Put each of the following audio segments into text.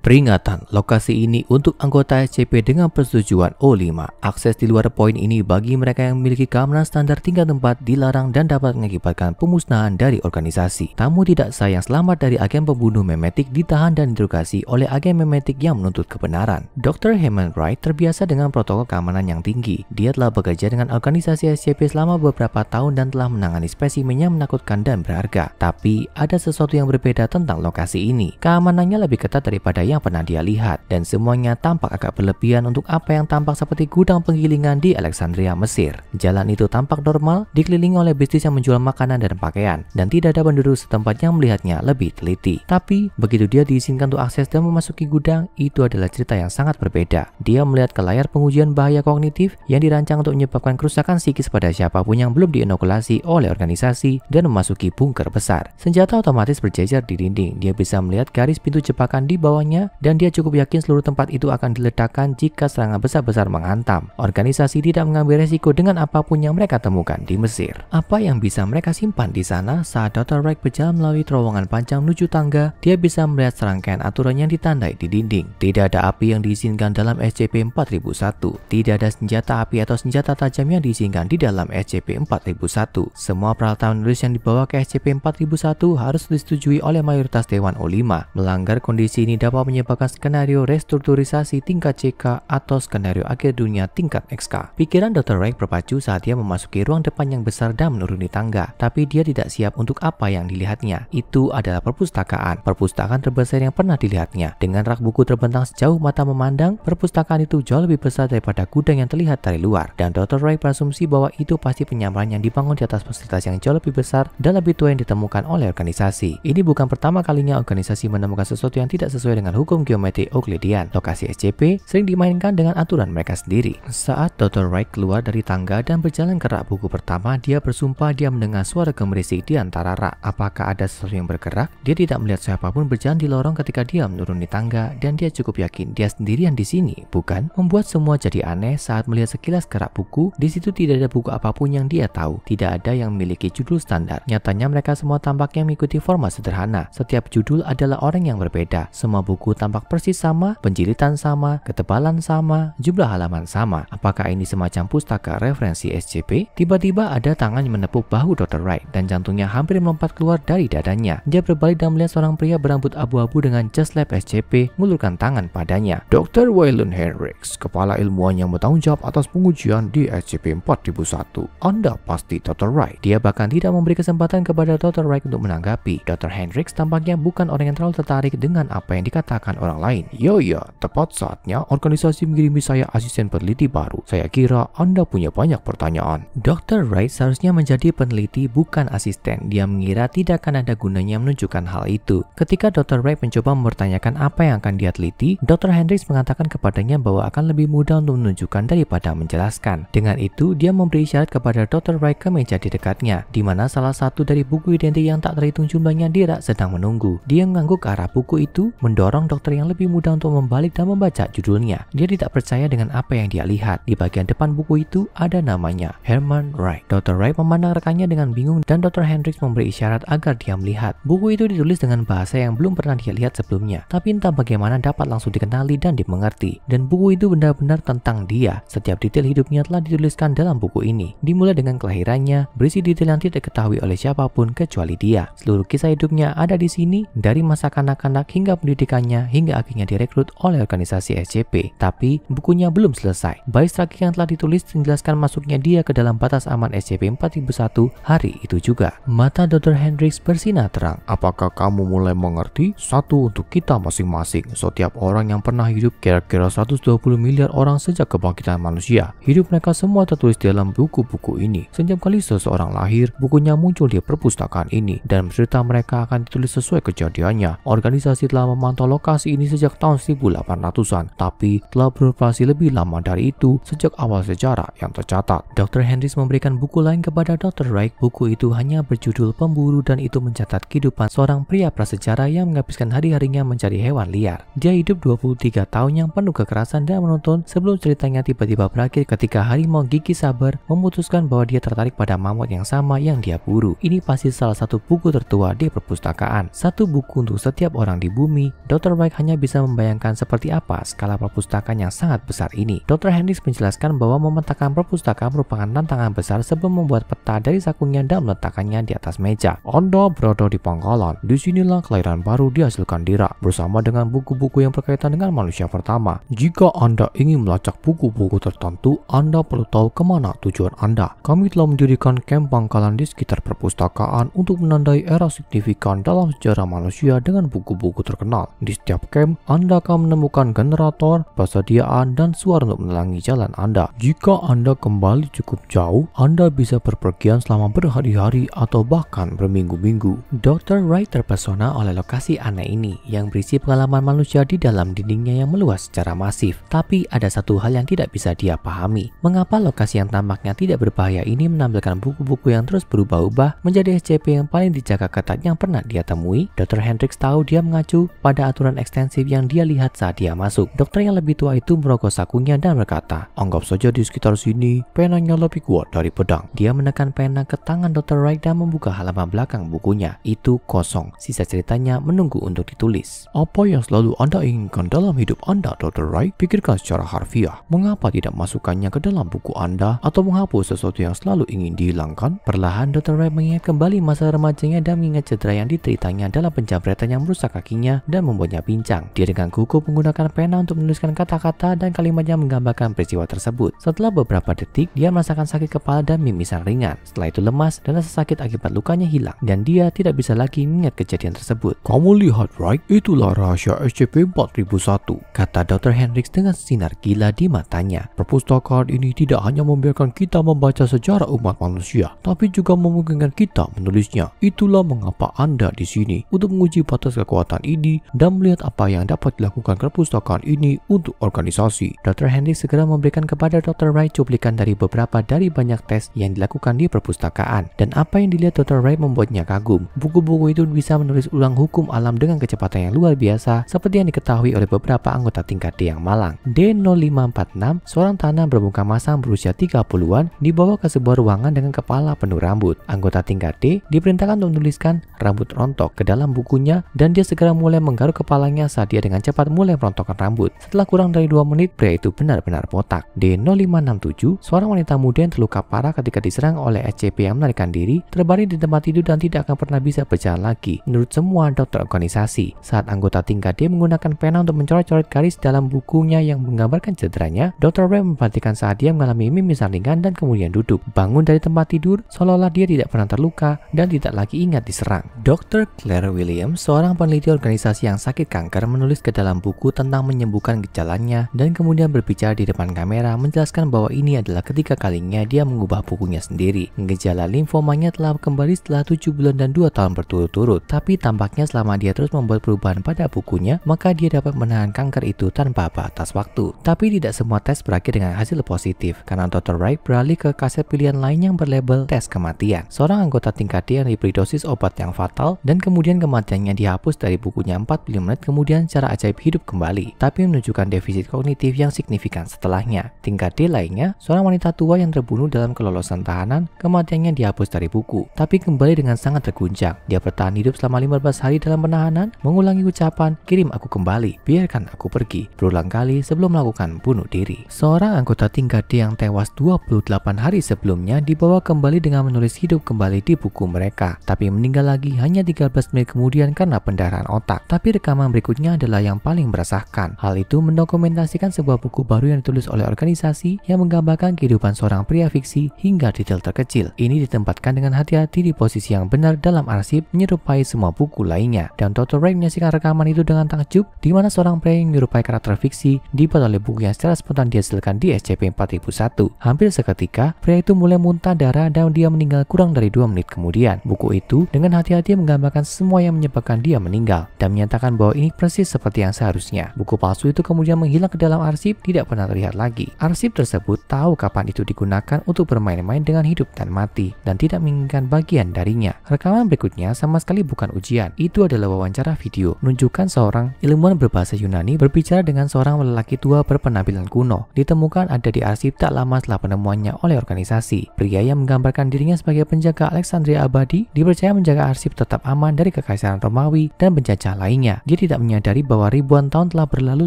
Peringatan, lokasi ini untuk anggota SCP dengan persetujuan O5. Akses di luar poin ini bagi mereka yang memiliki keamanan standar tingkat 4 dilarang dan dapat mengakibatkan pemusnahan dari organisasi. Tamu tidak sah yang selamat dari agen pembunuh memetik ditahan dan interogasi oleh agen memetik yang menuntut kebenaran. Dr. Hammond Wright terbiasa dengan protokol keamanan yang tinggi. Dia telah bekerja dengan organisasi SCP selama beberapa tahun dan telah menangani spesimen yang menakutkan dan berharga. Tapi ada sesuatu yang berbeda tentang lokasi ini. Keamanannya lebih ketat daripada yang pernah dia lihat, dan semuanya tampak agak berlebihan untuk apa yang tampak seperti gudang penggilingan di Alexandria, Mesir. Jalan itu tampak normal, dikelilingi oleh bisnis yang menjual makanan dan pakaian, dan tidak ada penduduk setempat yang melihatnya lebih teliti. Tapi, begitu dia diizinkan untuk akses dan memasuki gudang, itu adalah cerita yang sangat berbeda. Dia melihat ke layar pengujian bahaya kognitif yang dirancang untuk menyebabkan kerusakan psikis pada siapapun yang belum diinokulasi oleh organisasi dan memasuki bunker besar. Senjata otomatis berjejer di dinding. Dia bisa melihat garis pintu jebakan di bawahnya, dan dia cukup yakin seluruh tempat itu akan diledakkan jika serangan besar-besar menghantam. Organisasi tidak mengambil resiko dengan apapun yang mereka temukan di Mesir. Apa yang bisa mereka simpan di sana? Saat Dr. Wright berjalan melalui terowongan panjang menuju tangga, dia bisa melihat serangkaian aturan yang ditandai di dinding. Tidak ada api yang diizinkan dalam SCP-4001. Tidak ada senjata api atau senjata tajam yang diizinkan di dalam SCP-4001. Semua peralatan menulis yang dibawa ke SCP-4001 harus disetujui oleh mayoritas Dewan O5. Melanggar kondisi ini dapat menyebabkan skenario restrukturisasi tingkat CK atau skenario akhir dunia tingkat XK. Pikiran Dr. Wright berpacu saat dia memasuki ruang depan yang besar dan menuruni tangga, tapi dia tidak siap untuk apa yang dilihatnya. Itu adalah perpustakaan terbesar yang pernah dilihatnya. Dengan rak buku terbentang sejauh mata memandang, perpustakaan itu jauh lebih besar daripada gudang yang terlihat dari luar, dan Dr. Wright berasumsi bahwa itu pasti penyamaran yang dibangun di atas fasilitas yang jauh lebih besar dan lebih tua yang ditemukan oleh organisasi. Ini bukan pertama kalinya organisasi menemukan sesuatu yang tidak sesuai dengan hukum geometri Euclidean. Lokasi SCP sering dimainkan dengan aturan mereka sendiri. Saat Dr. Wright keluar dari tangga dan berjalan ke rak buku pertama, dia bersumpah dia mendengar suara gemerisik di antara rak. Apakah ada sesuatu yang bergerak? Dia tidak melihat siapapun berjalan di lorong ketika dia menuruni tangga, dan dia cukup yakin dia sendirian di sini, bukan? Membuat semua jadi aneh saat melihat sekilas ke rak buku. Di situ tidak ada buku apapun yang dia tahu. Tidak ada yang memiliki judul standar. Nyatanya mereka semua tampaknya mengikuti format sederhana. Setiap judul adalah orang yang berbeda. Semua buku tampak persis sama, penjilitan sama, ketebalan sama, jumlah halaman sama. Apakah ini semacam pustaka referensi SCP? Tiba-tiba ada tangan yang menepuk bahu Dr. Wright dan jantungnya hampir melompat keluar dari dadanya. Dia berbalik dan melihat seorang pria berambut abu-abu dengan jas lab SCP mengulurkan tangan padanya. Dr. Waylon Hendricks, kepala ilmuwan yang bertanggung jawab atas pengujian di SCP-4001. Anda pasti Dr. Wright. Dia bahkan tidak memberi kesempatan kepada Dr. Wright untuk menanggapi. Dr. Hendricks tampaknya bukan orang yang terlalu tertarik dengan apa yang dikatakan orang lain. Ya, tepat saatnya organisasi mengirimi saya asisten peneliti baru. Saya kira Anda punya banyak pertanyaan. Dr. Wright seharusnya menjadi peneliti, bukan asisten. Dia mengira tidak akan ada gunanya menunjukkan hal itu. Ketika Dr. Wright mencoba mempertanyakan apa yang akan dia teliti, Dr. Hendricks mengatakan kepadanya bahwa akan lebih mudah untuk menunjukkan daripada menjelaskan. Dengan itu, dia memberi isyarat kepada Dr. Wright ke meja di dekatnya, di mana salah satu dari buku identik yang tak terhitung jumlahnya di rak sedang menunggu. Dia mengangguk ke arah buku itu, mendorong dokter yang lebih mudah untuk membalik dan membaca judulnya. Dia tidak percaya dengan apa yang dia lihat. Di bagian depan buku itu ada namanya, Herman Wright. Dr. Wright memandang rekannya dengan bingung dan Dr. Hendricks memberi isyarat agar dia melihat. Buku itu ditulis dengan bahasa yang belum pernah dia lihat sebelumnya, tapi entah bagaimana dapat langsung dikenali dan dimengerti. Dan buku itu benar-benar tentang dia. Setiap detail hidupnya telah dituliskan dalam buku ini. Dimulai dengan kelahirannya, berisi detail yang tidak diketahui oleh siapapun kecuali dia. Seluruh kisah hidupnya ada di sini, dari masa kanak-kanak hingga pendidikannya, hingga akhirnya direkrut oleh organisasi SCP. Tapi bukunya belum selesai. Baris tragik yang telah ditulis menjelaskan masuknya dia ke dalam batas aman SCP-4001 hari itu juga. Mata Dr. Hendricks bersinar terang. Apakah kamu mulai mengerti? Satu untuk kita masing-masing. Setiap orang yang pernah hidup, kira-kira 120 miliar orang sejak kebangkitan manusia. Hidup mereka semua tertulis dalam buku-buku ini. Setiap kali seseorang lahir, bukunya muncul di perpustakaan ini, dan cerita mereka akan ditulis sesuai kejadiannya. Organisasi telah memantau lokasi ini sejak tahun 1800-an, tapi telah beroperasi lebih lama dari itu sejak awal sejarah yang tercatat. Dr. Hendricks memberikan buku lain kepada Dr. Wright. Buku itu hanya berjudul Pemburu, dan itu mencatat kehidupan seorang pria prasejarah yang menghabiskan hari-harinya mencari hewan liar. Dia hidup 23 tahun yang penuh kekerasan dan menonton sebelum ceritanya tiba-tiba berakhir ketika harimau gigi sabar memutuskan bahwa dia tertarik pada mamut yang sama yang dia buru. Ini pasti salah satu buku tertua di perpustakaan. Satu buku untuk setiap orang di bumi. Dr. Dr. Wright hanya bisa membayangkan seperti apa skala perpustakaan yang sangat besar ini. Dr. Hendricks menjelaskan bahwa memetakan perpustakaan merupakan tantangan besar sebelum membuat peta dari sakunya dan meletakkannya di atas meja. Anda berada di pangkalan. Disinilah kelahiran baru dihasilkan Dirac bersama dengan buku-buku yang berkaitan dengan manusia pertama. Jika Anda ingin melacak buku-buku tertentu, Anda perlu tahu kemana tujuan Anda. Kami telah mendirikan kamp pangkalan di sekitar perpustakaan untuk menandai era signifikan dalam sejarah manusia dengan buku-buku terkenal. Di setiap camp, Anda akan menemukan generator, persediaan, dan suara untuk menerangi jalan Anda. Jika Anda kembali cukup jauh, Anda bisa berpergian selama berhari-hari atau bahkan berminggu-minggu. Dr. Wright terpesona oleh lokasi aneh ini yang berisi pengalaman manusia di dalam dindingnya yang meluas secara masif. Tapi ada satu hal yang tidak bisa dia pahami. Mengapa lokasi yang tampaknya tidak berbahaya ini menampilkan buku-buku yang terus berubah-ubah menjadi SCP yang paling dijaga ketat yang pernah dia temui? Dr. Hendricks tahu dia mengacu pada aturan ekstensif yang dia lihat saat dia masuk. Dokter yang lebih tua itu merogoh sakunya dan berkata, "Anggap saja di sekitar sini, penanya lebih kuat dari pedang." Dia menekan pena ke tangan Dr. Wright dan membuka halaman belakang bukunya. Itu kosong. Sisa ceritanya menunggu untuk ditulis. "Apa yang selalu Anda inginkan dalam hidup Anda, Dr. Wright? Pikirkan secara harfiah. Mengapa tidak masukkannya ke dalam buku Anda atau menghapus sesuatu yang selalu ingin dihilangkan?" Perlahan Dr. Wright mengingat kembali masa remajanya dan mengingat cedera yang diteritanya dalam penjamretan yang merusak kakinya dan membuatnya pincang. Dia dengan gugup menggunakan pena untuk menuliskan kata-kata dan kalimat yang menggambarkan peristiwa tersebut. Setelah beberapa detik, dia merasakan sakit kepala dan mimisan ringan. Setelah itu lemas dan rasa sakit akibat lukanya hilang dan dia tidak bisa lagi mengingat kejadian tersebut. "Kamu lihat, Wright, itulah rahasia SCP-4001, kata Dr. Hendricks dengan sinar gila di matanya. "Perpustakaan ini tidak hanya membiarkan kita membaca sejarah umat manusia, tapi juga memungkinkan kita menulisnya. Itulah mengapa Anda di sini, untuk menguji batas kekuatan ini dan melihat apa yang dapat dilakukan perpustakaan ini untuk organisasi." Dr. Hendricks segera memberikan kepada Dr. Wright cuplikan dari beberapa dari banyak tes yang dilakukan di perpustakaan, dan apa yang dilihat Dr. Wright membuatnya kagum. Buku-buku itu bisa menulis ulang hukum alam dengan kecepatan yang luar biasa, seperti yang diketahui oleh beberapa anggota tingkat D yang malang. D0546, seorang tahanan bermuka masam berusia 30-an, dibawa ke sebuah ruangan dengan kepala penuh rambut. Anggota tingkat D diperintahkan untuk menuliskan rambut rontok ke dalam bukunya, dan dia segera mulai menggaruk kepalanya saat dia dengan cepat mulai merontokkan rambut. Setelah kurang dari 2 menit, pria itu benar-benar botak. D0567, seorang wanita muda yang terluka parah ketika diserang oleh SCP yang melarikan diri, terbaring di tempat tidur dan tidak akan pernah bisa berjalan lagi, menurut semua dokter organisasi. Saat anggota tingkat D menggunakan pena untuk mencoret-coret garis dalam bukunya yang menggambarkan cederanya, Dr. Wright memperhatikan saat dia mengalami mimisan ringan dan kemudian duduk, bangun dari tempat tidur, seolah-olah dia tidak pernah terluka dan tidak lagi ingat diserang. Dr. Claire Williams, seorang peneliti organisasi yang sakit kanker, menulis ke dalam buku tentang menyembuhkan gejalanya dan kemudian berbicara di depan kamera menjelaskan bahwa ini adalah ketiga kalinya dia mengubah bukunya sendiri. Gejala limfomanya telah kembali setelah 7 bulan dan 2 tahun berturut-turut, tapi tampaknya selama dia terus membuat perubahan pada bukunya, maka dia dapat menahan kanker itu tanpa batas waktu. Tapi tidak semua tes berakhir dengan hasil positif, karena Dr. Wright beralih ke kaset pilihan lain yang berlabel tes kematian. Seorang anggota tingkat D yang diberi dosis obat yang fatal dan kemudian kematiannya dihapus dari bukunya 45 menit kemudian secara ajaib hidup kembali, tapi menunjukkan defisit kognitif yang signifikan setelahnya. Tingkat D lainnya, seorang wanita tua yang terbunuh dalam kelolosan tahanan, kematiannya dihapus dari buku, tapi kembali dengan sangat terguncang. Dia bertahan hidup selama 15 hari dalam penahanan, mengulangi ucapan, "Kirim aku kembali, biarkan aku pergi," berulang kali sebelum melakukan bunuh diri. Seorang anggota tingkat D yang tewas 28 hari sebelumnya dibawa kembali dengan menulis hidup kembali di buku mereka, tapi meninggal lagi hanya 13 menit kemudian karena pendarahan otak. Tapi rekaman berikutnya adalah yang paling meresahkan. Hal itu mendokumentasikan sebuah buku baru yang ditulis oleh organisasi yang menggambarkan kehidupan seorang pria fiksi hingga detail terkecil. Ini ditempatkan dengan hati-hati di posisi yang benar dalam arsip, menyerupai semua buku lainnya. Dan Dr. Wright menyaksikan rekaman itu dengan takjub, di mana seorang pria yang menyerupai karakter fiksi dibuat oleh buku yang secara spontan dihasilkan di SCP-4001. Hampir seketika, pria itu mulai muntah darah dan dia meninggal kurang dari 2 menit kemudian. Buku itu dengan hati-hati menggambarkan semua yang menyebabkan dia meninggal dan menyatakan bahwa ini persis seperti yang seharusnya. Buku palsu itu kemudian menghilang ke dalam arsip, tidak pernah terlihat lagi. Arsip tersebut tahu kapan itu digunakan untuk bermain-main dengan hidup dan mati dan tidak menginginkan bagian darinya. Rekaman berikutnya sama sekali bukan ujian. Itu adalah wawancara video menunjukkan seorang ilmuwan berbahasa Yunani berbicara dengan seorang lelaki tua berpenampilan kuno. Ditemukan ada di arsip tak lama setelah penemuannya oleh organisasi. Pria yang menggambarkan dirinya sebagai penjaga Alexandria abadi dipercaya menjaga arsip tetap aman dari kekaisaran Romawi dan penjajah lainnya. Dia tidak menyadari bahwa ribuan tahun telah berlalu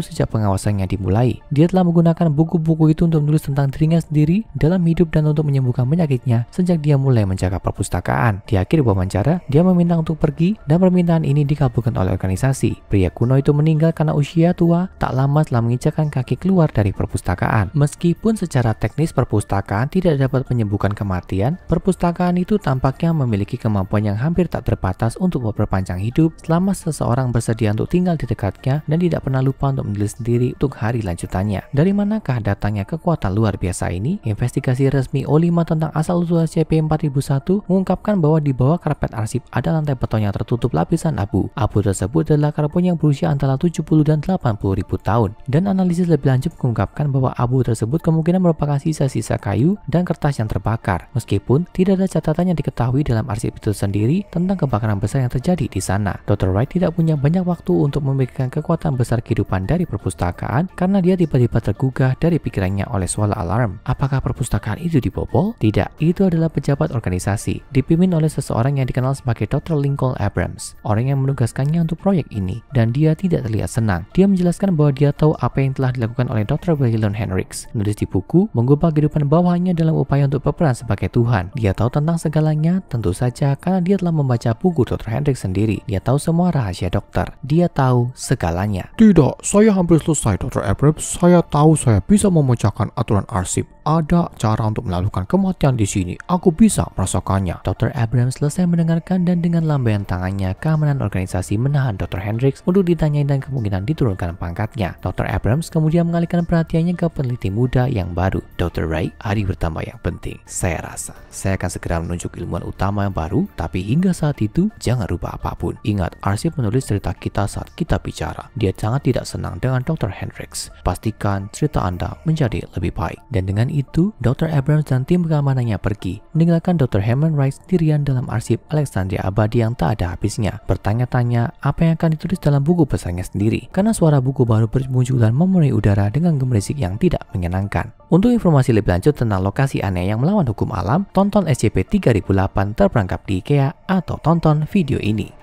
sejak pengawasannya dimulai. Dia telah menggunakan buku-buku itu untuk menulis tentang dirinya sendiri dalam hidup dan untuk menyembuhkan penyakitnya sejak dia mulai menjaga perpustakaan. Di akhir wawancara, dia meminta untuk pergi dan permintaan ini dikabulkan oleh organisasi. Pria kuno itu meninggal karena usia tua tak lama setelah menginjakkan kaki keluar dari perpustakaan. Meskipun secara teknis perpustakaan tidak dapat menyembuhkan kematian, perpustakaan itu tampaknya memiliki kemampuan yang hampir tak terbatas untuk memperpanjang hidup selama seseorang bersedia untuk tinggal di dekatnya dan tidak pernah lupa untuk menulis sendiri untuk hari lanjutannya. Dari manakah datangnya kekuatan luar biasa ini? Investigasi resmi O5 tentang asal-usul SCP-4001 mengungkapkan bahwa di bawah karpet arsip ada lantai beton yang tertutup lapisan abu. Abu tersebut adalah karbon yang berusia antara 70 dan 80 ribu tahun. Dan analisis lebih lanjut mengungkapkan bahwa abu tersebut kemungkinan merupakan sisa-sisa kayu dan kertas yang terbakar. Meskipun tidak ada catatan yang diketahui dalam arsip itu sendiri tentang kebakaran besar yang terjadi di sana. Dr. Wright tidak punya banyak waktu untuk memikirkan kekuatan besar kehidupan dari perpustakaan karena dia tiba-tiba tergugah dari pikirannya oleh suara alarm. Apakah perpustakaan itu dibobol? Tidak, itu adalah pejabat organisasi, dipimpin oleh seseorang yang dikenal sebagai Dr. Lincoln Abrams, orang yang menugaskannya untuk proyek ini, dan dia tidak terlihat senang. Dia menjelaskan bahwa dia tahu apa yang telah dilakukan oleh Dr. Waylon Hendricks, menulis di buku, mengubah kehidupan bawahannya dalam upaya untuk berperan sebagai Tuhan. Dia tahu tentang segalanya, tentu saja karena dia telah membaca buku Dr. Hendricks sendiri. Dia tahu semua rahasia dokter. Dia tahu segalanya. Tidak, saya hampir selesai, Dr. Abrams. Saya tahu saya bisa memecahkan aturan arsip. Ada cara untuk melakukan kematian di sini. Aku bisa merasakannya. Dr. Abrams selesai mendengarkan dan dengan lambaian tangannya, keamanan organisasi menahan Dr. Hendricks untuk ditanyai dan kemungkinan diturunkan pangkatnya. Dr. Abrams kemudian mengalihkan perhatiannya ke peneliti muda yang baru. Dr. Wright, hari pertama yang penting. Saya rasa saya akan segera menunjuk ilmuwan utama yang baru, tapi hingga saat itu jangan rubah apapun. Ingat, arsip menulis cerita kita saat kita bicara. Dia sangat tidak senang dengan Dr. Hendricks. Pastikan cerita Anda menjadi lebih baik. Dan dengan itu, Dr. Abrams dan tim keamanannya pergi, meninggalkan Dr. Hammond Wright sendirian dalam arsip Alexandria abadi yang tak ada habisnya, bertanya-tanya apa yang akan ditulis dalam buku besarnya sendiri, karena suara buku baru bermunculan memenuhi udara dengan gemerisik yang tidak menyenangkan. Untuk informasi lebih lanjut tentang lokasi aneh yang melawan hukum alam, tonton SCP-3008 terperangkap di IKEA atau tonton video ini.